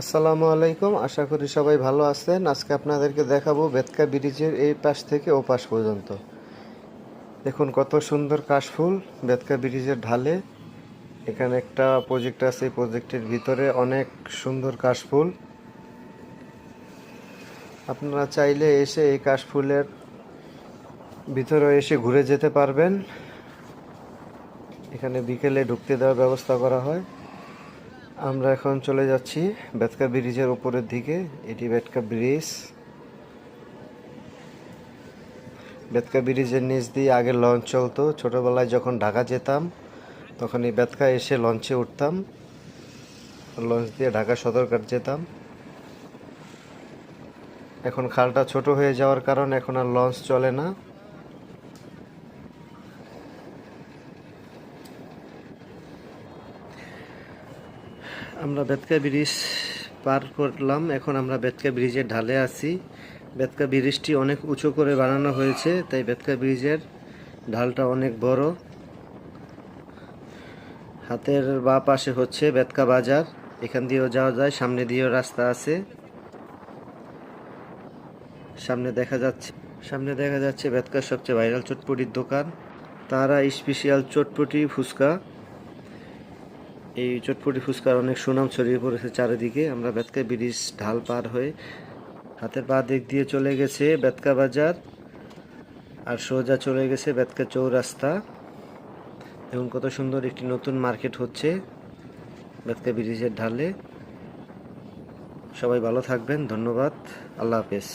আসসালামু আলাইকুম। আশা করি সবাই ভালো আছেন। আজকে আপনাদেরকে দেখাবো বেতকা ব্রিজের এই পাশ থেকে ও পাশ পর্যন্ত। দেখুন কত সুন্দর কাশফুল বেতকা ব্রিজের ঢালে। এখানে একটা প্রজেক্ট আছে, এই প্রজেক্টের ভিতরে অনেক সুন্দর কাশফুল। আপনারা চাইলে এসে এই কাশফুলের ভিতরে এসে ঘুরে যেতে পারবেন। এখানে বিকেলে ঢুকতে দেওয়ার ব্যবস্থা করা হয়। আমরা এখন চলে যাচ্ছি বেতকা ব্রিজের উপরের দিকে। এটি বেতকা ব্রিজ। বেতকা ব্রিজের নিচ দিয়ে আগে লঞ্চ চলতো। ছোটোবেলায় যখন ঢাকা যেতাম তখন এই বেতকা এসে লঞ্চে উঠতাম, লঞ্চ দিয়ে ঢাকা সদরঘাট যেতাম। এখন খালটা ছোট হয়ে যাওয়ার কারণে এখন আর লঞ্চ চলে না। আমরা বেতকা ব্রিজ পার করলাম, এখন আমরা বেতকা ব্রিজের ঢালে আছি। বেতকা ব্রিজটি অনেক উঁচু করে বানানো হয়েছে, তাই বেতকা ব্রিজের ঢালটা অনেক বড়। হাতের বাঁ পাশে হচ্ছে বেতকা বাজার, এখান দিয়েও যাওয়া যায়, সামনে দিয়েও রাস্তা আছে। সামনে দেখা যাচ্ছে বেতকার সবচেয়ে ভাইরাল চটপটির দোকান, তারা স্পেশাল চটপটি ফুচকা। এই চটপটি ফুচকার অনেক সুনাম ছড়িয়ে পড়েছে চারিদিকে। আমরা বেতকা ব্রিজ ঢাল পার হয়ে হাতের বাঁ দিক দিয়ে চলে গেছে বেতকা বাজার, আর সোজা চলে গেছে বেতকা চৌরাস্তা। এখন কত সুন্দর একটি নতুন মার্কেট হচ্ছে বেতকা ব্রিজের ঢালে। সবাই ভালো থাকবেন, ধন্যবাদ, আল্লাহ হাফেজ।